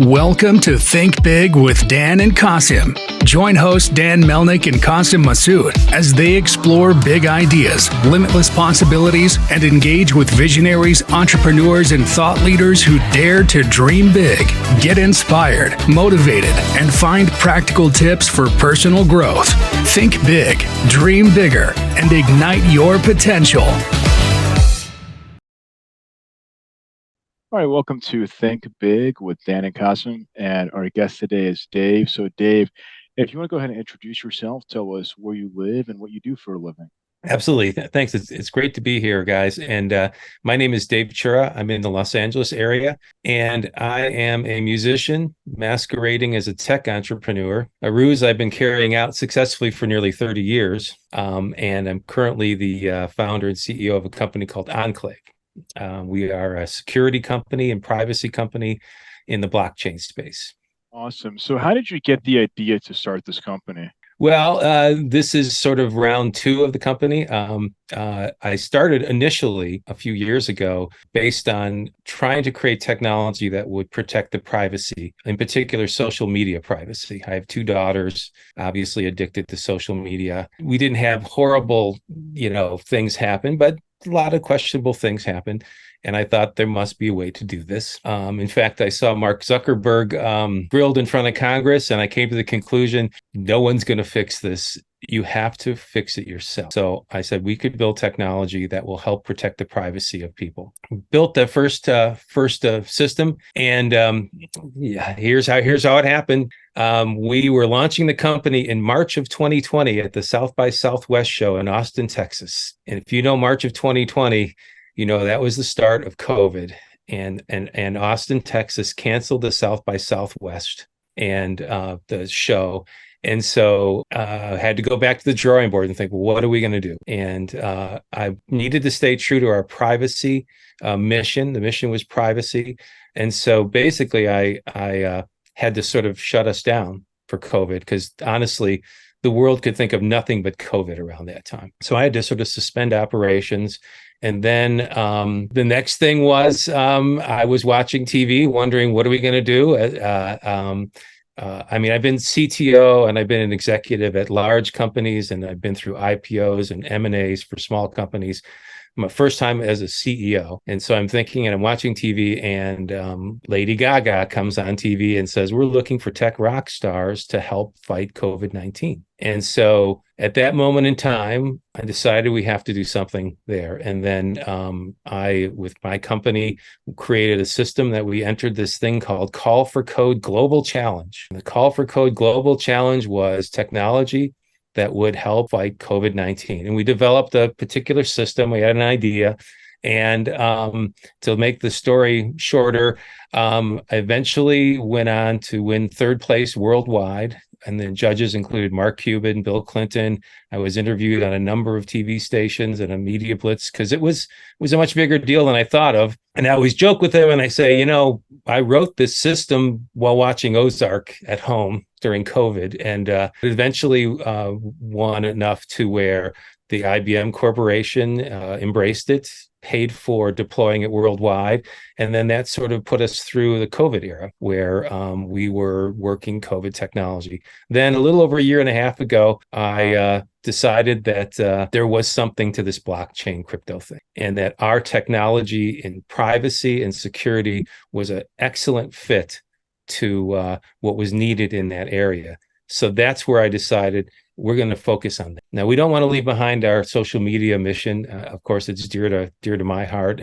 Welcome to Think Big with Dan and Qasim. Join hosts Dan Melnick and Qasim Masood as they explore big ideas, limitless possibilities, and engage with visionaries, entrepreneurs, and thought leaders who dare to dream big, get inspired, motivated, and find practical tips for personal growth. Think big, dream bigger, and ignite your potential. All right, welcome to Think Big with Dan and Qasim, and our guest today is Dave. So, Dave, if you want to go ahead and introduce yourself, tell us where you live and what you do for a living. Absolutely. Thanks. It's great to be here, guys. And my name is Dave Chura. I'm in the Los Angeles area, and I am a musician masquerading as a tech entrepreneur, a ruse I've been carrying out successfully for nearly 30 years. And I'm currently the founder and CEO of a company called Enclayve. We are a security company and privacy company in the blockchain space. Awesome. So how did you get the idea to start this company? Well, this is sort of round two of the company. I started initially a few years ago based on trying to create technology that would protect the privacy, in particular, social media privacy. I have two daughters, obviously addicted to social media. We didn't have horrible, things happen, but a lot of questionable things happened. And I thought there must be a way to do this. In fact, I saw Mark Zuckerberg grilled in front of Congress, and I came to the conclusion, no one's going to fix this. You have to fix it yourself. So I said we could build technology that will help protect the privacy of people. Built the first system, and here's how it happened. We were launching the company in March of 2020 at the South by Southwest show in Austin, Texas. And if you know March of 2020, that was the start of COVID, and Austin, Texas canceled the South by Southwest and the show. And so I had to go back to the drawing board and think, well, what are we going to do? And I needed to stay true to our privacy mission. The mission was privacy. And so basically I had to sort of shut us down for COVID because honestly, the world could think of nothing but COVID around that time. So I had to sort of suspend operations. And then the next thing was I was watching TV, wondering, what are we going to do? I've been CTO and I've been an executive at large companies, and I've been through IPOs and M&As for small companies. My first time as a CEO. And so I'm thinking, and I'm watching TV, and Lady Gaga comes on TV and says, we're looking for tech rock stars to help fight COVID-19. And so at that moment in time, I decided we have to do something there. And then I, with my company, created a system that we entered this thing called Call for Code Global Challenge. And the Call for Code Global Challenge was technology that would help fight COVID-19. And we developed a particular system. We had an idea. And to make the story shorter, I eventually went on to win third place worldwide. And the judges included Mark Cuban, Bill Clinton. I was interviewed on a number of TV stations and a media blitz because it was a much bigger deal than I thought of. And I always joke with them and I say, I wrote this system while watching Ozark at home during COVID, and eventually won enough to where the IBM Corporation embraced it, paid for deploying it worldwide. And then that sort of put us through the COVID era where we were working COVID technology. Then a little over a year and a half ago, I decided that there was something to this blockchain crypto thing, and that our technology in privacy and security was an excellent fit to what was needed in that area. So that's where I decided we're going to focus on that. Now, we don't want to leave behind our social media mission. Of course, it's dear to my heart,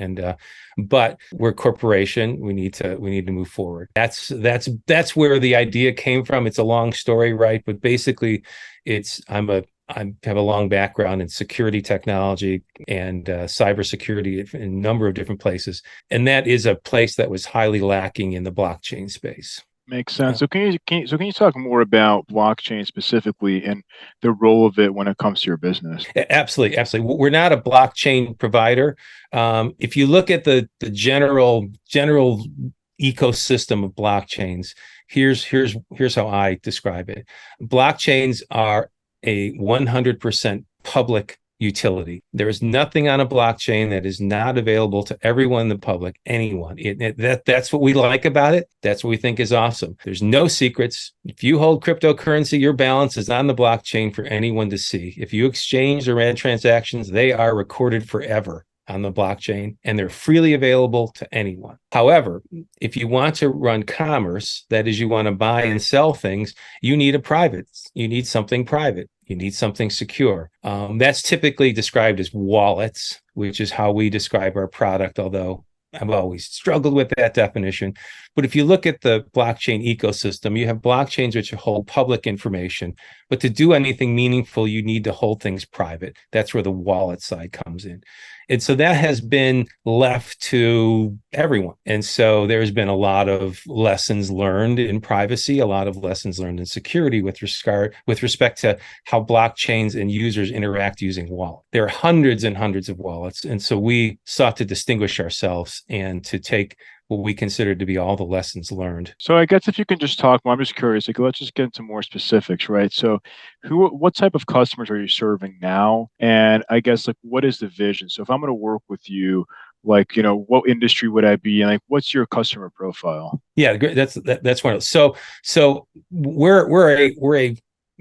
but we're a corporation. We need to move forward. That's where the idea came from. It's a long story, right? But basically, I have a long background in security technology and cybersecurity in a number of different places, and that is a place that was highly lacking in the blockchain space. Makes sense. So can you talk more about blockchain specifically and the role of it when it comes to your business? Absolutely. We're not a blockchain provider. If you look at the general ecosystem of blockchains, here's how I describe it. Blockchains are a 100% public utility. There is nothing on a blockchain that is not available to everyone in the public, anyone. That's what we like about it. That's what we think is awesome. There's no secrets. If you hold cryptocurrency, your balance is on the blockchain for anyone to see. If you exchange or add transactions, they are recorded forever on the blockchain, and they're freely available to anyone. However, if you want to run commerce, that is, you want to buy and sell things, you need you need something private. You need something secure. That's typically described as wallets, which is how we describe our product, although I've always struggled with that definition. But if you look at the blockchain ecosystem, you have blockchains which hold public information. But to do anything meaningful, you need to hold things private. That's where the wallet side comes in. And so that has been left to everyone. And so there's been a lot of lessons learned in privacy, a lot of lessons learned in security with respect to how blockchains and users interact using wallets. There are hundreds and hundreds of wallets. And so we sought to distinguish ourselves and to take what we consider to be all the lessons learned. So I guess if you can just talk more, I'm just curious, like let's just get into more specifics, right? So what type of customers are you serving now? And I guess like what is the vision? So if I'm going to work with you, like, what industry would I be in? Like, what's your customer profile? Yeah, that's one of those. So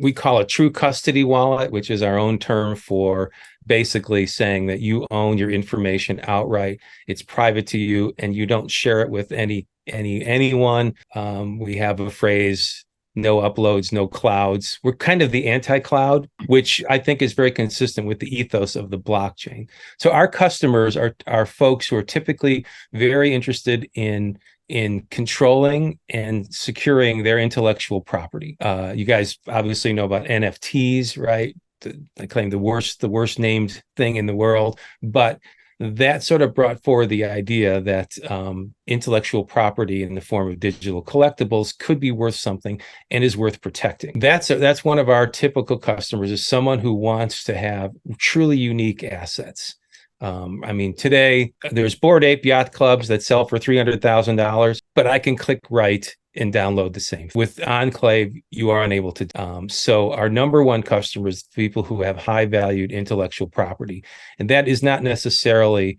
we call a true custody wallet, which is our own term for basically saying that you own your information outright. It's private to you, and you don't share it with anyone. We have a phrase: no uploads, no clouds. We're kind of the anti-cloud, which I think is very consistent with the ethos of the blockchain. So our customers are folks who are typically very interested in controlling and securing their intellectual property. You guys obviously know about NFTs, right? I claim the worst named thing in the world, but that sort of brought forward the idea that intellectual property in the form of digital collectibles could be worth something and is worth protecting. That's one of our typical customers, is someone who wants to have truly unique assets. Today there's Bored Ape yacht clubs that sell for $300,000, but I can click right and download the same. With Enclayve, you are unable to. So our number one customers, people who have high valued intellectual property, and that's not necessarily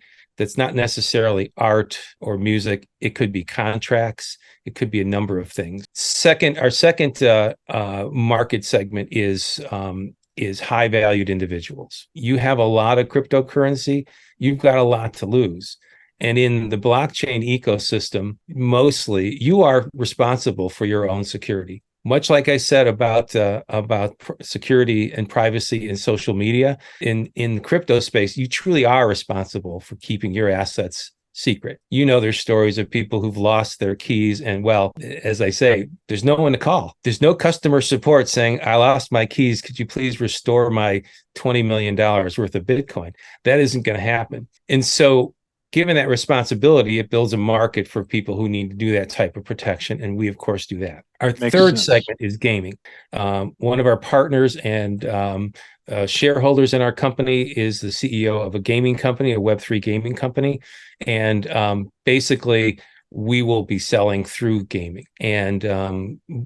art or music. It could be contracts. It could be a number of things. Our second market segment is high valued individuals. You have a lot of cryptocurrency, you've got a lot to lose. And in the blockchain ecosystem, mostly you are responsible for your own security. Much like I said about security and privacy in social media, in crypto space, you truly are responsible for keeping your assets secret. There's stories of people who've lost their keys, and well, as I say, there's no one to call. There's no customer support saying, I lost my keys, could you please restore my $20 million worth of Bitcoin? That isn't going to happen. And so given that responsibility, it builds a market for people who need to do that type of protection. And we, of course, do that. Our third segment is gaming. One of our partners and shareholders in our company is the CEO of a gaming company, a Web3 gaming company. And basically, we will be selling through gaming. And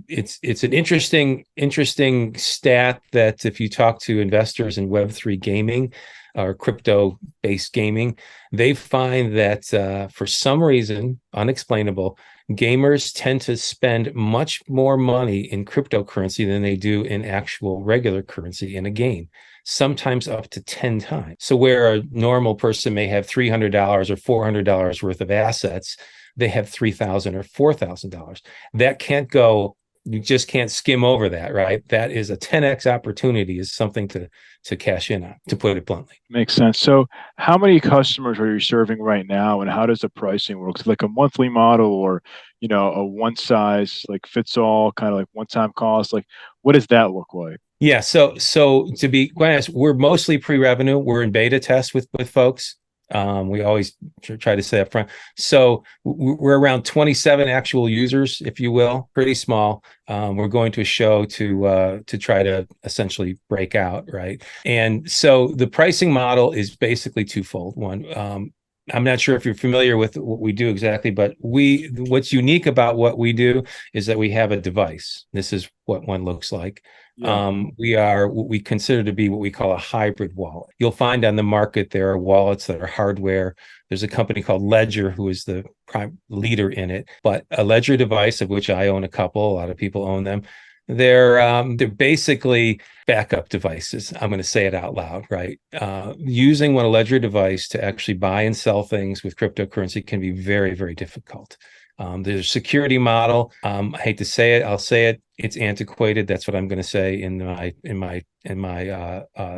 it's an interesting stat that if you talk to investors in Web3 gaming, or crypto-based gaming, they find that for some reason, unexplainable, gamers tend to spend much more money in cryptocurrency than they do in actual regular currency in a game, sometimes up to 10 times. So where a normal person may have $300 or $400 worth of assets, they have $3,000 or $4,000. That can't go. You just can't skim over that, right? That is a 10x opportunity, is something to cash in on, to put it bluntly. Makes sense. So how many customers are you serving right now, and how does the pricing work? Is it like a monthly model, or, a one size like fits all kind of like one-time cost? Like, what does that look like? Yeah. So to be quite honest, we're mostly pre-revenue. We're in beta tests with folks. We always try to say up front. So we're around 27 actual users, if you will, pretty small. We're going to a show to try to essentially break out, right? And so the pricing model is basically twofold. One, I'm not sure if you're familiar with what we do exactly, but what's unique about what we do is that we have a device. This is what one looks like. Yeah. We are what we consider to be what we call a hybrid wallet. You'll find on the market there are wallets that are hardware. There's a company called Ledger who is the prime leader in it, but a Ledger device, of which I own a couple, a lot of people own them. They're basically backup devices. I'm going to say it out loud, right? Using one Ledger device to actually buy and sell things with cryptocurrency can be very, very difficult. There's a security model. I hate to say it, I'll say it. It's antiquated. That's what I'm going to say in my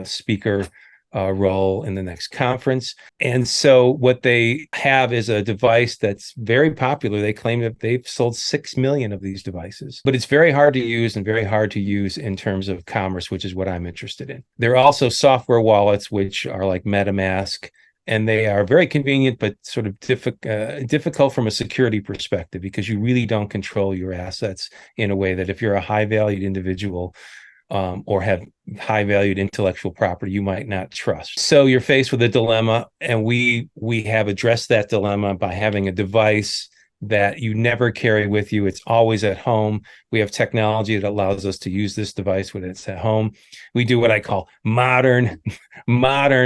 speaker role in the next conference. And so what they have is a device that's very popular. They claim that they've sold 6 million of these devices, but it's very hard to use and very hard to use in terms of commerce, which is what I'm interested in. There are also software wallets, which are like MetaMask, and they are very convenient, but sort of difficult from a security perspective because you really don't control your assets in a way that if you're a high valued individual or have high valued intellectual property, you might not trust. So you're faced with a dilemma, and we have addressed that dilemma by having a device that you never carry with you. It's always at home. We have technology that allows us to use this device when it's at home. We do what I call modern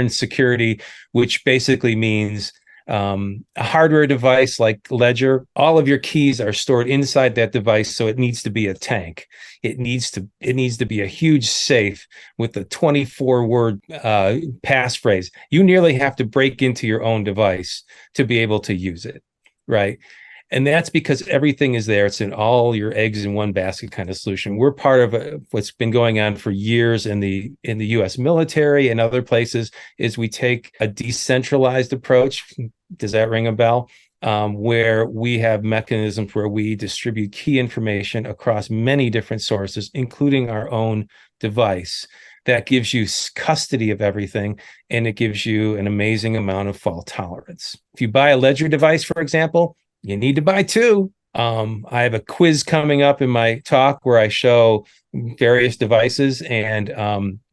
security, which basically means a hardware device like Ledger. All of your keys are stored inside that device, so it needs to be a tank. It needs to be a huge safe with a 24-word passphrase. You nearly have to break into your own device to be able to use it, right? And that's because everything is there. It's in all your eggs in one basket kind of solution. We're part of what's been going on for years in the U.S. military and other places. Is we take a decentralized approach. Does that ring a bell? Where we have mechanisms where we distribute key information across many different sources, including our own device. That gives you custody of everything, and it gives you an amazing amount of fault tolerance. If you buy a Ledger device, for example, you need to buy two. I have a quiz coming up in my talk where I show various devices, and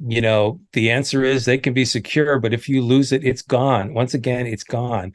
the answer is they can be secure, but if you lose it, it's gone. Once again, it's gone.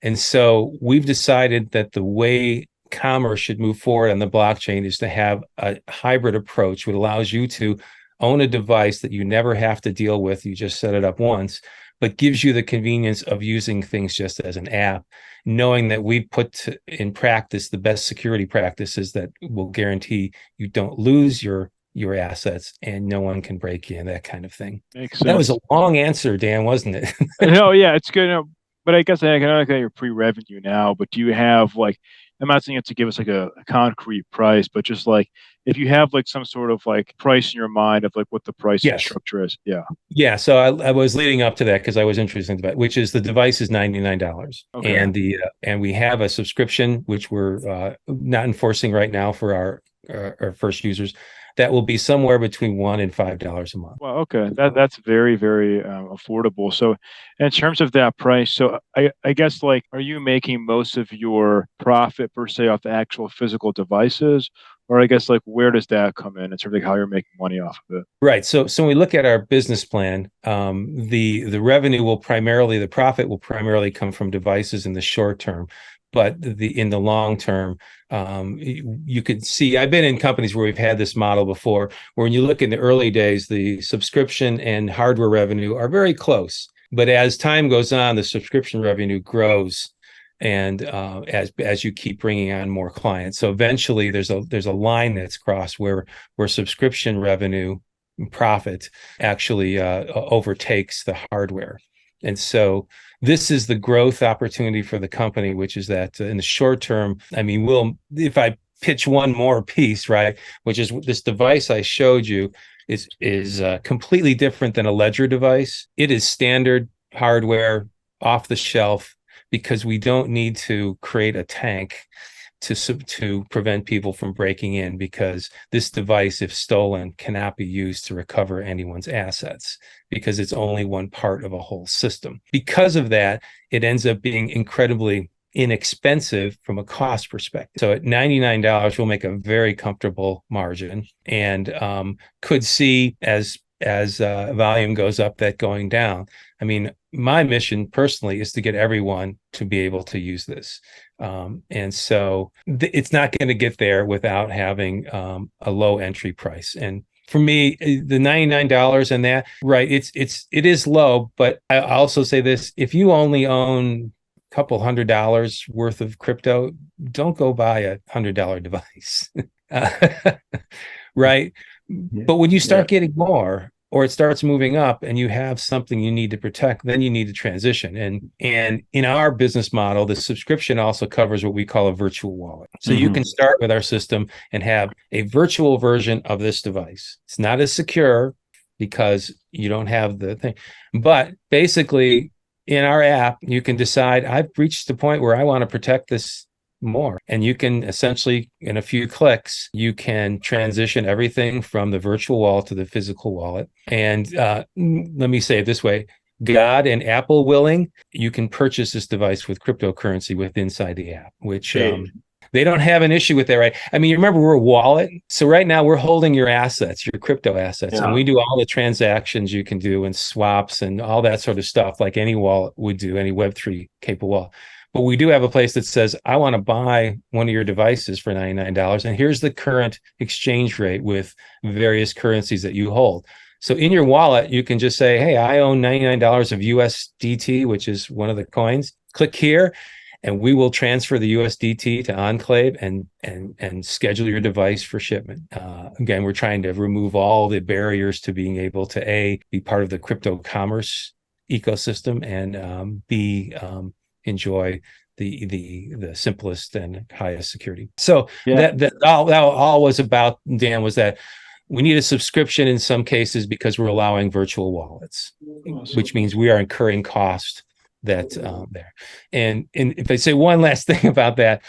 And so we've decided that the way commerce should move forward on the blockchain is to have a hybrid approach, which allows you to own a device that you never have to deal with. You just set it up once, but gives you the convenience of using things just as an app, knowing that we've put in practice the best security practices that will guarantee you don't lose your assets and no one can break in, that kind of thing. Makes sense. That was a long answer, Dan, wasn't it? No, yeah, it's good. But I guess I can understand your pre-revenue now, but do you have like, I'm not saying you have to give us like a concrete price, but just like if you have like some sort of like price in your mind of like what the pricing structure is. Yeah. Yeah. So I was leading up to that because I was interested in that, which is the device is $99. Okay. And we have a subscription, which we're not enforcing right now for our first users. That will be somewhere between $1 and $5 a month. Well, okay, that's very, very affordable. So, in terms of that price, so I guess like, are you making most of your profit per se off the actual physical devices, or I guess like where does that come in terms of like how you're making money off of it? Right. So when we look at our business plan, the revenue the profit will primarily come from devices in the short term. But in the long term, you could see, I've been in companies where we've had this model before, where when you look in the early days, the subscription and hardware revenue are very close. But as time goes on, the subscription revenue grows, and as you keep bringing on more clients. So eventually, there's a line that's crossed where subscription revenue profit actually overtakes the hardware. And so this is the growth opportunity for the company, which is that in the short term, I mean, if I pitch one more piece, right, which is this device I showed you is completely different than a Ledger device. It is standard hardware, off the shelf, because we don't need to create a tank to prevent people from breaking in, because this device, if stolen, cannot be used to recover anyone's assets, because it's only one part of a whole system. Because of that, it ends up being incredibly inexpensive from a cost perspective. So at $99, we'll make a very comfortable margin, and could see as volume goes up, that going down. I mean, my mission personally is to get everyone to be able to use this. And so it's not going to get there without having a low entry price. And for me, the $99 and that, right, it is low, but I also say this: if you only own a couple $100 worth of crypto, don't go buy $100 device. Right. Yeah. But when you start getting more, or it starts moving up and you have something you need to protect, then you need to transition. And in our business model, the subscription also covers what we call a virtual wallet. So you can start with our system and have a virtual version of this device. It's not as secure because you don't have the thing, but basically in our app, you can decide, I've reached the point where I want to protect this more. And you can essentially, in a few clicks, you can transition everything from the virtual wallet to the physical wallet. And let me say it this way: God and Apple willing, you can purchase this device with cryptocurrency inside the app, which they don't have an issue with that, right? I mean, you remember we're a wallet. So right now we're holding your assets, your crypto assets, and we do all the transactions you can do and swaps and all that sort of stuff like any wallet would do, any Web3 capable wallet. But we do have a place that says, I want to buy one of your devices for $99. And here's the current exchange rate with various currencies that you hold. So in your wallet, you can just say, hey, I own $99 of USDT, which is one of the coins. Click here, and we will transfer the USDT to Enclayve and schedule your device for shipment. Again, we're trying to remove all the barriers to being able to be part of the crypto commerce ecosystem, and enjoy the simplest and highest security. So that all was about, Dan, was that we need a subscription in some cases because we're allowing virtual wallets, which means we are incurring cost that's there. And if I say one last thing about that,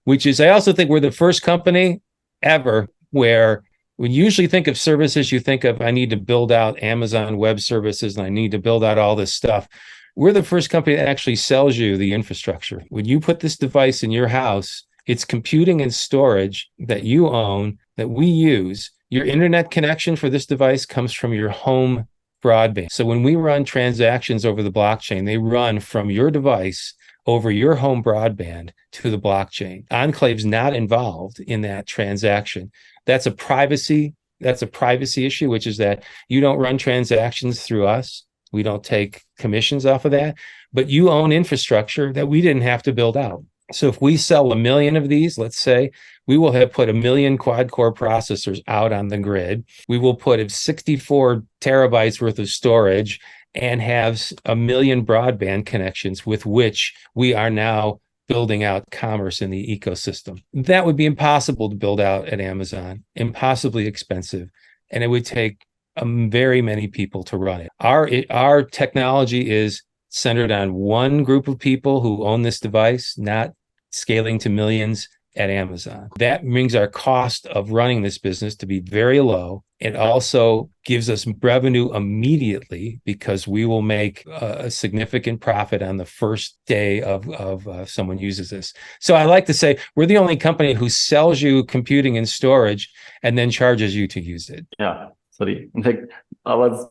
which is I also think we're the first company ever where when you usually think of services, you think of, I need to build out Amazon Web Services and I need to build out all this stuff. We're the first company that actually sells you the infrastructure. When you put this device in your house, it's computing and storage that you own, that we use. Your internet connection for this device comes from your home broadband. So when we run transactions over the blockchain, they run from your device over your home broadband to the blockchain. Enclave's not involved in that transaction. That's a privacy issue, which is that you don't run transactions through us. We don't take commissions off of that, but you own infrastructure that we didn't have to build out. So if we sell 1 million of these, let's say, we will have put 1 million quad-core processors out on the grid. We will put 64 terabytes worth of storage and have 1 million broadband connections with which we are now building out commerce in the ecosystem. That would be impossible to build out at Amazon, impossibly expensive, and it would take very many people to run it. Our technology is centered on one group of people who own this device, not scaling to millions at Amazon. That brings our cost of running this business to be very low. It also gives us revenue immediately because we will make a significant profit on the first day of someone uses this. So I like to say we're the only company who sells you computing and storage and then charges you to use it. Yeah. Sorry. In fact, I was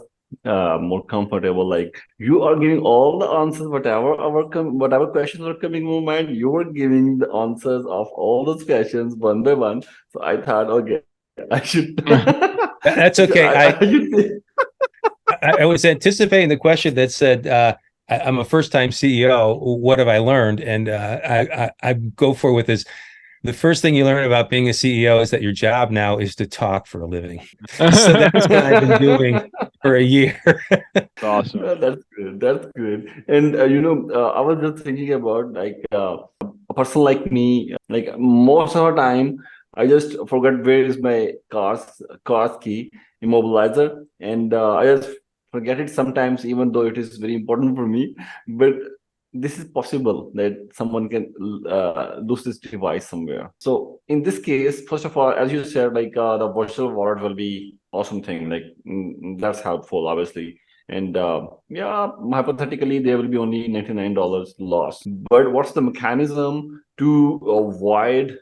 more comfortable. Like, you are giving all the answers, whatever questions are coming in my mind, you were giving the answers of all those questions one by one. So I thought, okay, I should. That's okay. I I was anticipating the question that said, I'm a first-time CEO. What have I learned? And I go for with this. The first thing you learn about being a CEO is that your job now is to talk for a living. So that's what I've been doing for a year. Awesome. That's good. That's good. And I was just thinking about like a person like me. Like most of the time, I just forget where is my car's key immobilizer, and I just forget it sometimes, even though it is very important for me. But this is possible that someone can lose this device somewhere. So in this case, first of all, as you said, like the virtual wallet will be awesome thing. Like that's helpful, obviously. And hypothetically, there will be only $99 loss. But what's the mechanism to avoid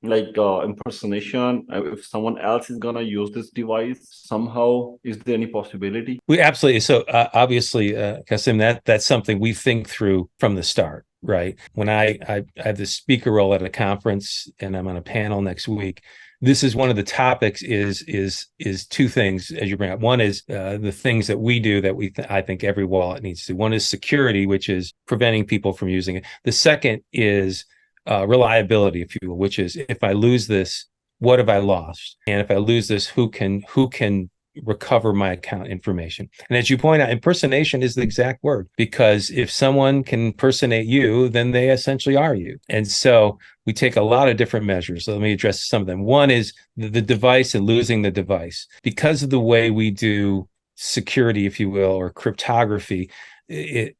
like impersonation? If someone else is gonna use this device somehow, is there any possibility? We absolutely. So obviously, Kasim, that's something we think through from the start, right? When I have the speaker role at a conference and I'm on a panel next week, this is one of the topics is two things as you bring up. One is the things that we do that I think every wallet needs to. One is security, which is preventing people from using it. The second is reliability, if you will, which is if I lose this, what have I lost? And if I lose this, who can recover my account information? And as you point out, impersonation is the exact word, because if someone can impersonate you, then they essentially are you. And so we take a lot of different measures. So let me address some of them. One is the device and losing the device. Because of the way we do security, if you will, or cryptography,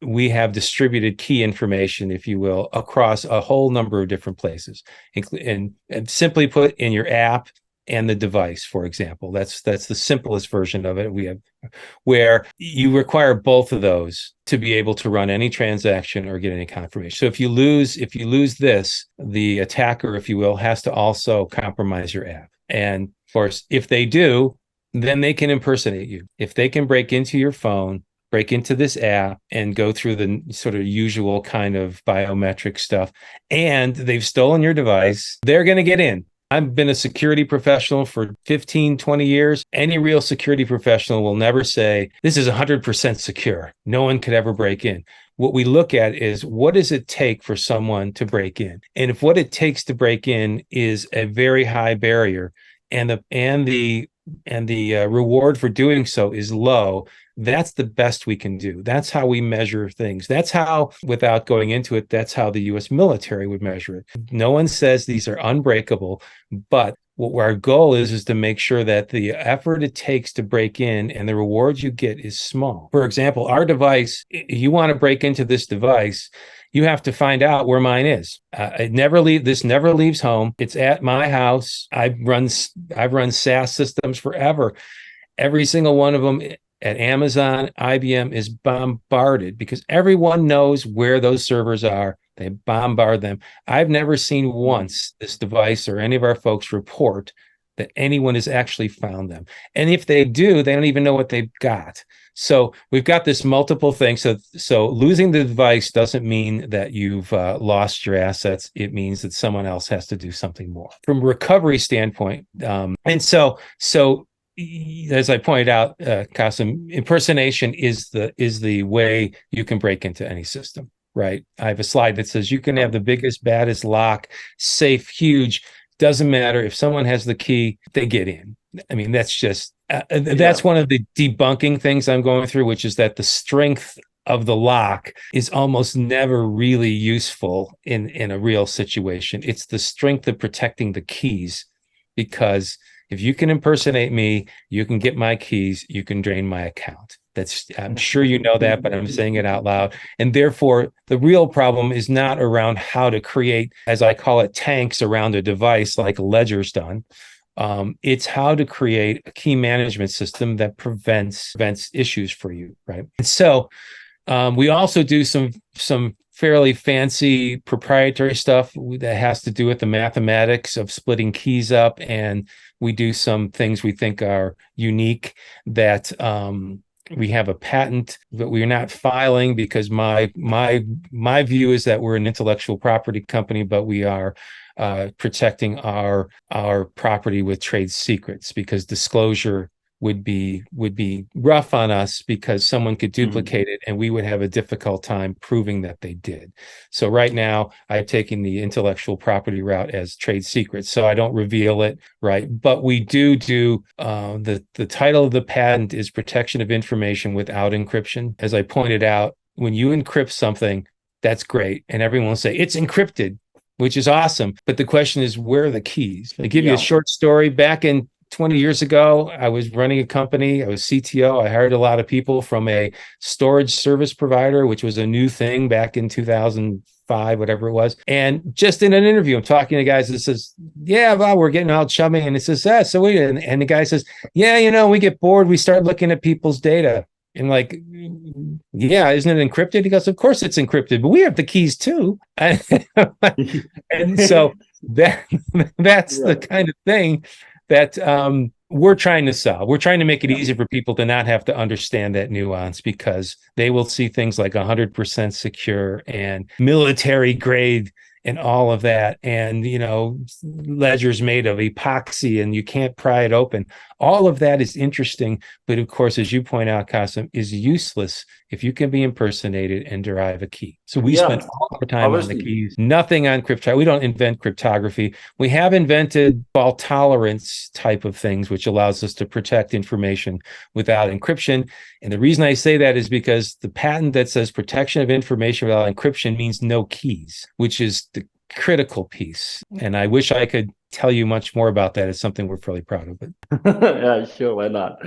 we have distributed key information, if you will, across a whole number of different places, and simply put, in your app and the device, for example. That's the simplest version of it. We have where you require both of those to be able to run any transaction or get any confirmation. So if you lose this, the attacker, if you will, has to also compromise your app. And of course, if they do, then they can impersonate you. If they can break into your phone, break into this app and go through the sort of usual kind of biometric stuff, and they've stolen your device, they're going to get in. I've been a security professional for 15, 20 years. Any real security professional will never say, this is 100% secure. No one could ever break in. What we look at is, what does it take for someone to break in? And if what it takes to break in is a very high barrier, and the reward for doing so is low, that's the best we can do. That's how we measure things. That's how, without going into it, that's how the US military would measure it. No one says these are unbreakable, but what our goal is to make sure that the effort it takes to break in and the rewards you get is small. For example, our device, you want to break into this device, you have to find out where mine is. This never leaves home. It's at my house. I've run SaaS systems forever. Every single one of them at Amazon, IBM is bombarded because everyone knows where those servers are. They bombard them. I've never seen once this device or any of our folks report that anyone has actually found them. And if they do, they don't even know what they've got. So we've got this multiple thing. So losing the device doesn't mean that you've lost your assets. It means that someone else has to do something more. From a recovery standpoint, and so as I pointed out, Qasim, impersonation is the way you can break into any system, right? I have a slide that says you can have the biggest, baddest lock, safe, huge. Doesn't matter if someone has the key, they get in. I mean, that's just that's one of the debunking things I'm going through, which is that the strength of the lock is almost never really useful in a real situation. It's the strength of protecting the keys, because if you can impersonate me, you can get my keys, you can drain my account. I'm sure you know that, but I'm saying it out loud. And therefore, the real problem is not around how to create, as I call it, tanks around a device like Ledger's done. It's how to create a key management system that prevents issues for you, right? And so we also do some fairly fancy proprietary stuff that has to do with the mathematics of splitting keys up, and we do some things we think are unique that we have a patent that we're not filing, because my view is that we're an intellectual property company, but we are protecting our property with trade secrets, because disclosure would be rough on us, because someone could duplicate it and we would have a difficult time proving that they did. So right now I'm taking the intellectual property route as trade secrets, so I don't reveal it, right? But we do the title of the patent is protection of information without encryption. As I pointed out, when you encrypt something, that's great, and everyone will say it's encrypted, which is awesome. But the question is, where are the keys? I'll give you a short story. Back in 20 years ago, I was running a company. I was CTO. I hired a lot of people from a storage service provider, which was a new thing back in 2005, whatever it was. And just in an interview, I'm talking to guys that says, yeah, well, we're getting all chummy. And it says, so we, and the guy says, yeah, we get bored. We start looking at people's data. And like, yeah, isn't it encrypted? He goes, of course it's encrypted, but we have the keys too. And so That's the kind of thing that we're trying to solve. We're trying to make it easier for people to not have to understand that nuance, because they will see things like 100% secure and military grade and all of that, and ledgers made of epoxy and you can't pry it open. All of that is interesting, but of course, as you point out, Qasim, is useless if you can be impersonated and derive a key. So we spend all our time on the keys, nothing on cryptography. We don't invent cryptography. We have invented fault tolerance type of things, which allows us to protect information without encryption. And the reason I say that is because the patent that says protection of information without encryption means no keys, which is the critical piece. And I wish I could tell you much more about that. It's something we're fairly proud of. Yeah, sure, why not?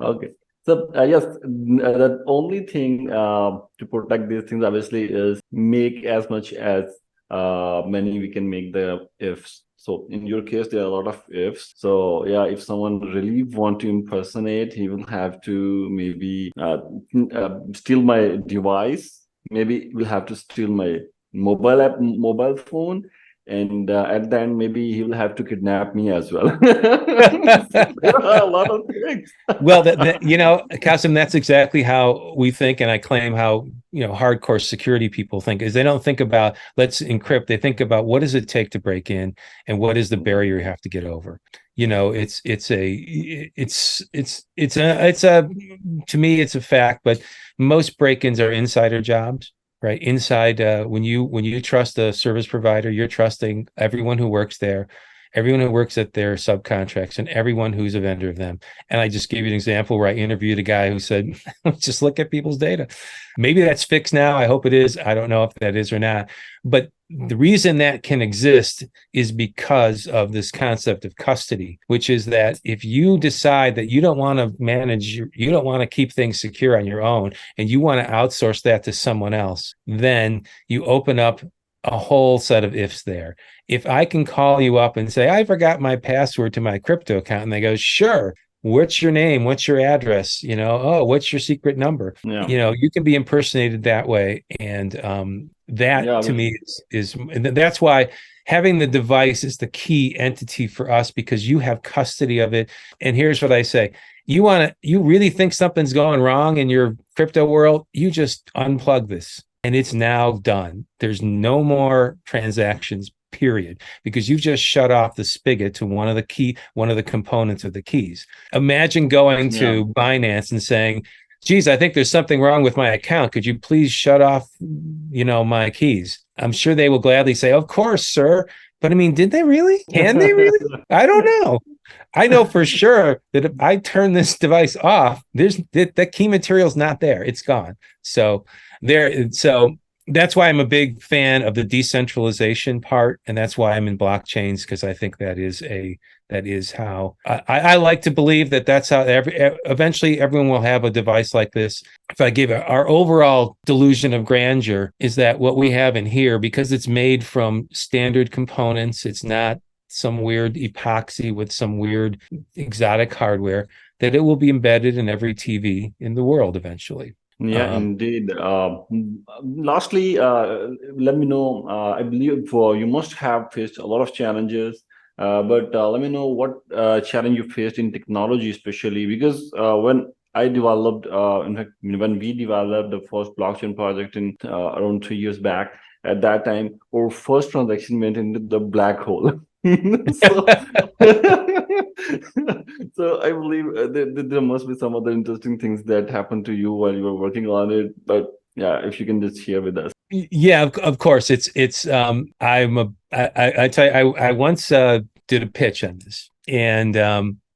Okay. So yes, the only thing to protect these things obviously is make as much as many we can make the ifs. So in your case, there are a lot of ifs. So yeah, if someone really want to impersonate, he will have to maybe steal my device. Maybe we'll have to steal my mobile phone, and at the end maybe he will have to kidnap me as well. There are a lot of things. Well, Qasim, that's exactly how we think, and I claim how hardcore security people think. Is they don't think about let's encrypt. They think about what does it take to break in, and what is the barrier you have to get over. To me it's a fact, but most break-ins are insider jobs. Right inside, when you trust a service provider, you're trusting everyone who works there, everyone who works at their subcontracts, and everyone who's a vendor of them. And I just gave you an example where I interviewed a guy who said, just look at people's data. Maybe that's fixed now. I hope it is. I don't know if that is or not. But the reason that can exist is because of this concept of custody, which is that if you decide that you don't want to manage, you don't want to keep things secure on your own, and you want to outsource that to someone else, then you open up a whole set of ifs there. If I can call you up and say, I forgot my password to my crypto account, and they go, sure, what's your name? What's your address? Oh, what's your secret number? Yeah. You can be impersonated that way. And to me is that's why having the device is the key entity for us, because you have custody of it. And here's what I say. You really think something's going wrong in your crypto world? You just unplug this and it's now done. There's no more transactions, period, because you've just shut off the spigot to one of the components of the keys. Imagine going to Binance and saying, geez, I think there's something wrong with my account. Could you please shut off, my keys? I'm sure they will gladly say, of course, sir. But I mean, did they really? Can they really? I don't know. I know for sure that if I turn this device off, that key material is not there. It's gone. So that's why I'm a big fan of the decentralization part, and that's why I'm in blockchains, because I think that is how I like to believe that's how eventually everyone will have a device like this. If I give our overall delusion of grandeur is that what we have in here, because it's made from standard components, it's not some weird epoxy with some weird exotic hardware, that it will be embedded in every TV in the world eventually. Yeah, indeed. Lastly, let me know. I believe you must have faced a lot of challenges, but let me know what challenge you faced in technology, especially because when I developed, in fact, when we developed the first blockchain project in around 3 years back, at that time, our first transaction went into the black hole. so, so I believe there must be some other interesting things that happened to you while you were working on it. But yeah, if you can just share with us. Yeah, of course. I tell you, I once did a pitch on this, and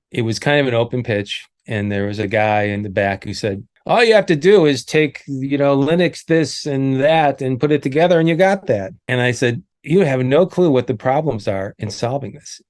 it was kind of an open pitch, and there was a guy in the back who said, all you have to do is take, Linux, this and that, and put it together, and you got that. And I said, you have no clue what the problems are in solving this.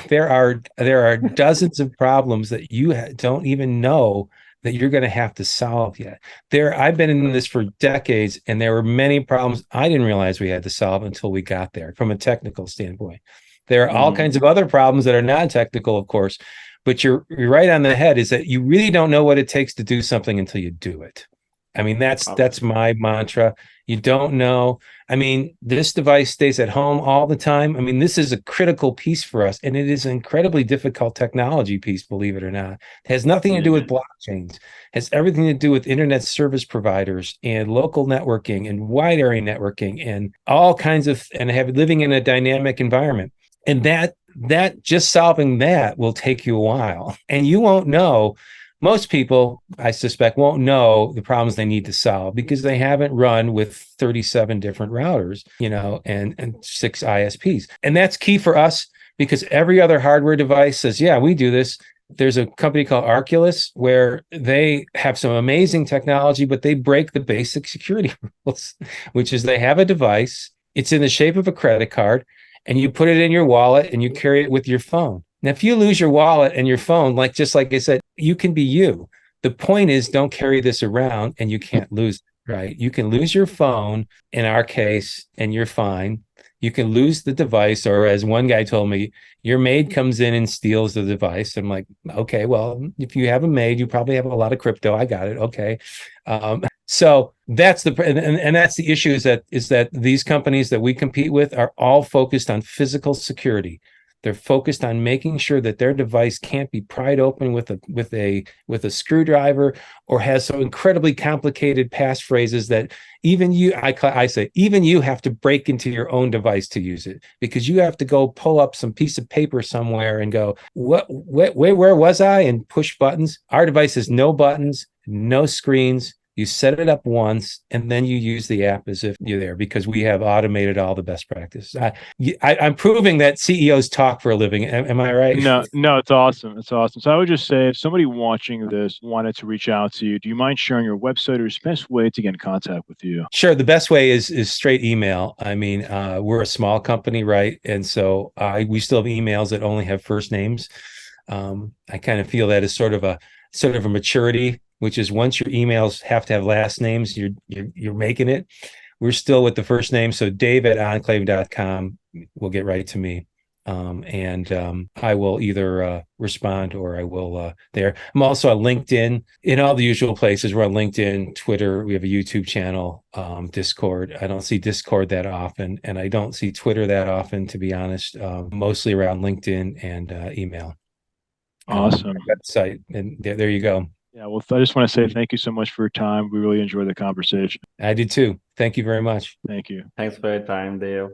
There are dozens of problems that you don't even know that you're going to have to solve yet. I've been in this for decades, and there were many problems I didn't realize we had to solve until we got there from a technical standpoint. There are all kinds of other problems that are non-technical, of course, but you're right on the head, is that you really don't know what it takes to do something until you do it. I mean, that's my mantra. You don't know. I mean, this device stays at home all the time. I mean, this is a critical piece for us, and it is an incredibly difficult technology piece, believe it or not. It has nothing to do with blockchains. It has everything to do with internet service providers and local networking and wide area networking and all kinds of, and living in a dynamic environment. And that just solving that will take you a while, and you won't know. Most people, I suspect, won't know the problems they need to solve because they haven't run with 37 different routers, and 6 ISPs. And that's key for us because every other hardware device says, yeah, we do this. There's a company called Arculus where they have some amazing technology, but they break the basic security rules, which is they have a device, it's in the shape of a credit card, and you put it in your wallet and you carry it with your phone. Now, if you lose your wallet and your phone, just like I said, you can be you. The point is, don't carry this around and you can't lose it, right? You can lose your phone in our case and you're fine. You can lose the device, or as one guy told me, your maid comes in and steals the device. I'm like, okay, well, if you have a maid, you probably have a lot of crypto. I got it. Okay. So that's and that's the issue is that these companies that we compete with are all focused on physical security. They're focused on making sure that their device can't be pried open with a screwdriver or has some incredibly complicated passphrases that even you, I say, even you have to break into your own device to use it, because you have to go pull up some piece of paper somewhere and go, where was I? And push buttons. Our device has no buttons, no screens. You set it up once, and then you use the app as if you're there, because we have automated all the best practices. I'm proving that CEOs talk for a living. Am I right? No, it's awesome. It's awesome. So I would just say, if somebody watching this wanted to reach out to you, do you mind sharing your website or the best way to get in contact with you? Sure. The best way is straight email. I mean, we're a small company, right? And so we still have emails that only have first names. I kind of feel that is sort of a maturity, which is once your emails have to have last names, you're making it. We're still with the first name. So Dave@enclayve.com will get right to me. I will either respond or I will there. I'm also on LinkedIn, in all the usual places. We're on LinkedIn, Twitter. We have a YouTube channel, Discord. I don't see Discord that often, and I don't see Twitter that often, to be honest. Mostly around LinkedIn and email. Awesome. Website, and there you go. Yeah, well, I just want to say thank you so much for your time. We really enjoyed the conversation. I did too. Thank you very much. Thank you. Thanks for your time, Dave.